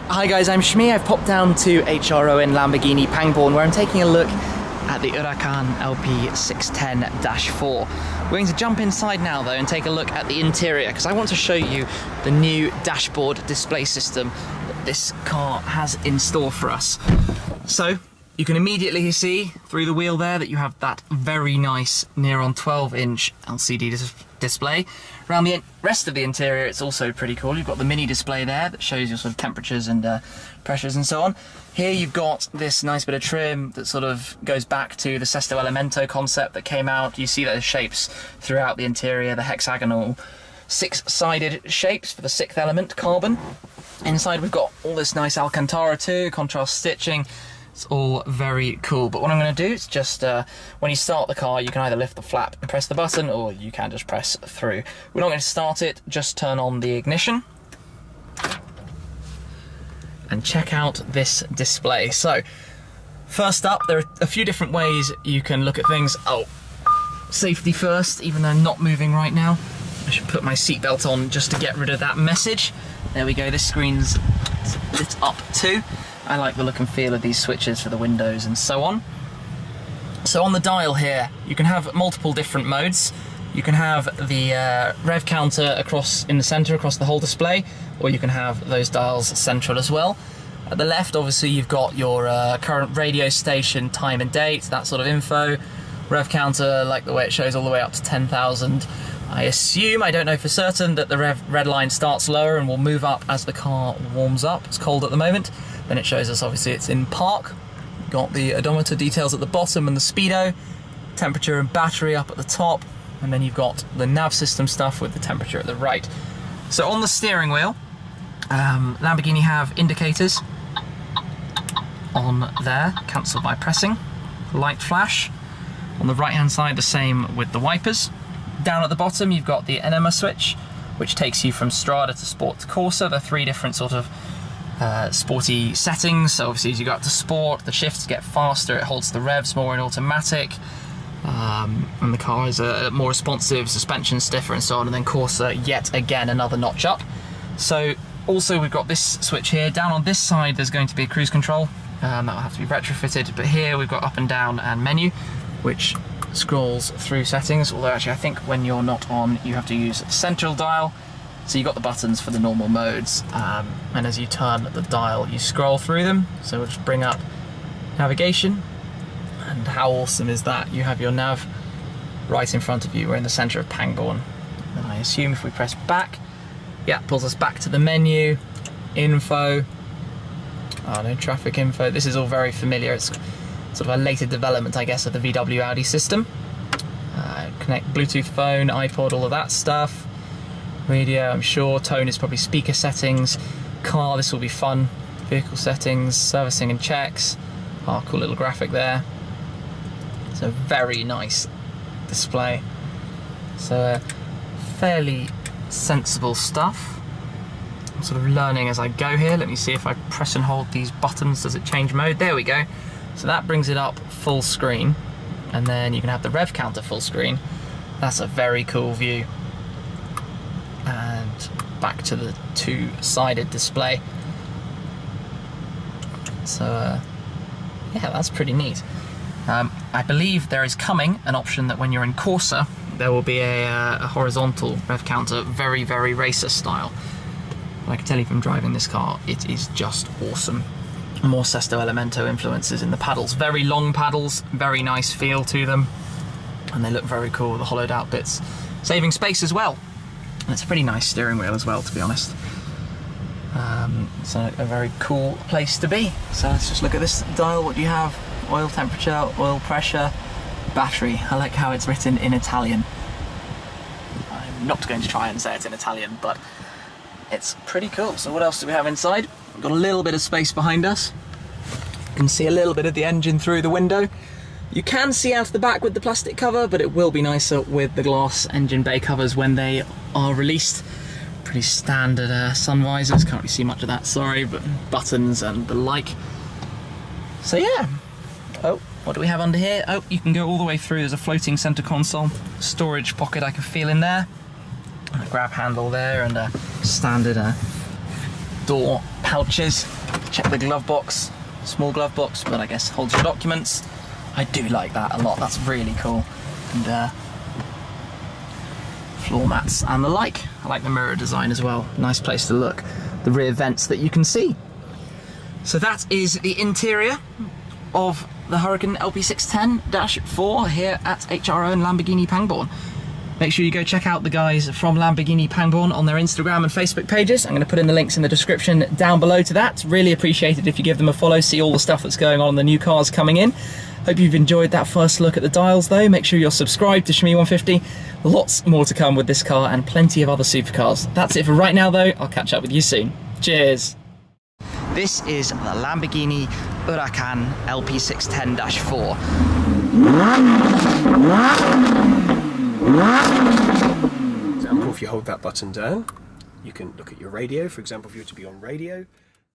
Hi guys, I'm Shmi. I've popped down to HRO in Lamborghini Pangbourne where I'm taking a look at the Hurracan LP610-4. We're going to jump inside now though and take a look at the interior because I want to show you the new dashboard display system that this car has in store for us. So you can immediately see through the wheel there that you have that very nice near on 12-inch LCD display. Around the rest of the interior it's also pretty cool. You've got the mini display there that shows your sort of temperatures and pressures and so on. Here you've got this nice bit of trim that sort of goes back to the Sesto Elemento concept that came out. You see those shapes throughout the interior, the hexagonal six-sided shapes for the sixth element, carbon. Inside we've got all this nice Alcantara too, contrast stitching. It's all very cool, but what I'm going to do is just, when you start the car, you can either lift the flap and press the button, or you can just press through. We're not going to start it, just turn on the ignition. And check out this display. So, first up, there are a few different ways you can look at things. Oh, safety first, even though I'm not moving right now. I should put my seatbelt on just to get rid of that message. There we go, this screen's lit up too. I like the look and feel of these switches for the windows and so on. So on the dial here, you can have multiple different modes. You can have the rev counter across in the center across the whole display, or you can have those dials central as well. At the left, obviously, you've got your current radio station, time and date, that sort of info. Rev counter, like the way it shows all the way up to 10,000. I assume, I don't know for certain, that the red line starts lower and will move up as the car warms up. It's cold at the moment. Then it shows us, obviously, it's in park. Got the odometer details at the bottom and the speedo, temperature and battery up at the top, and then you've got the nav system stuff with the temperature at the right. So on the steering wheel, Lamborghini have indicators on there, cancel by pressing, light flash. On the right hand side, the same with the wipers. Down at the bottom, you've got the Enema switch, which takes you from Strada to Sport to Corsa. They're three different sort of sporty settings. So obviously as you go up to Sport, the shifts get faster, it holds the revs more in automatic, and the car is more responsive, suspension stiffer and so on, and then Corsa, yet again, another notch up. So also we've got this switch here. Down on this side there's going to be a cruise control, that will have to be retrofitted, but here we've got up and down and menu, which scrolls through settings, although actually I think when you're not on you have to use central dial. So you've got the buttons for the normal modes, and as you turn the dial you scroll through them. So we'll just bring up navigation, and how awesome is that? You have your nav right in front of you. We're in the centre of Pangbourne, and I assume if we press back, yeah, it pulls us back to the menu, info, no traffic info. This is all very familiar. It's sort of a later development, I guess, of the VW Audi system. Connect Bluetooth phone, iPod, all of that stuff. Radio, I'm sure. Tone is probably speaker settings. Car, this will be fun. Vehicle settings, servicing and checks. Oh, cool little graphic there. It's a very nice display. So fairly sensible stuff. I'm sort of learning as I go here. Let me see if I press and hold these buttons, does it change mode? There we go. So that brings it up full screen, and then you can have the rev counter full screen. That's a very cool view. And back to the two-sided display. So yeah, that's pretty neat. I believe there is coming an option that when you're in Corsa, there will be a horizontal rev counter, very, very racer style. But I can tell you from driving this car, it is just awesome. More Sesto Elemento influences in the paddles. Very long paddles, very nice feel to them, and they look very cool, the hollowed out bits. Saving space as well. And it's a pretty nice steering wheel as well, to be honest. It's a very cool place to be. So let's just look at this dial. What do you have? Oil temperature, oil pressure, battery. I like how it's written in Italian. I'm not going to try and say it in Italian, but it's pretty cool. So what else do we have inside? We've got a little bit of space behind us. You can see a little bit of the engine through the window. You can see out the back with the plastic cover, but it will be nicer with the glass engine bay covers when they are released. Pretty standard sun visors, can't really see much of that, sorry, but buttons and the like. So yeah. Oh, what do we have under here? Oh, you can go all the way through. There's a floating center console, storage pocket I can feel in there. A grab handle there and a standard door pouches. Check the glove box, small glove box, but I guess holds your documents. I do like that a lot, that's really cool. And floor mats and the like. I like the mirror design as well, nice place to look. The rear vents that you can see. So that is the interior of the Hurracan LP610-4 here at HRO and Lamborghini Pangbourne. Make sure you go check out the guys from Lamborghini Pangbourne on their Instagram and Facebook pages. I'm going to put in the links in the description down below to that. Really appreciate it if you give them a follow, see all the stuff that's going on the new cars coming in. Hope you've enjoyed that first look at the dials though. Make sure you're subscribed to Shmee150. Lots more to come with this car and plenty of other supercars. That's it for right now though. I'll catch up with you soon. Cheers. This is the Lamborghini Hurracan LP610-4. For example, if you hold that button down, you can look at your radio. For example, if you were to be on radio,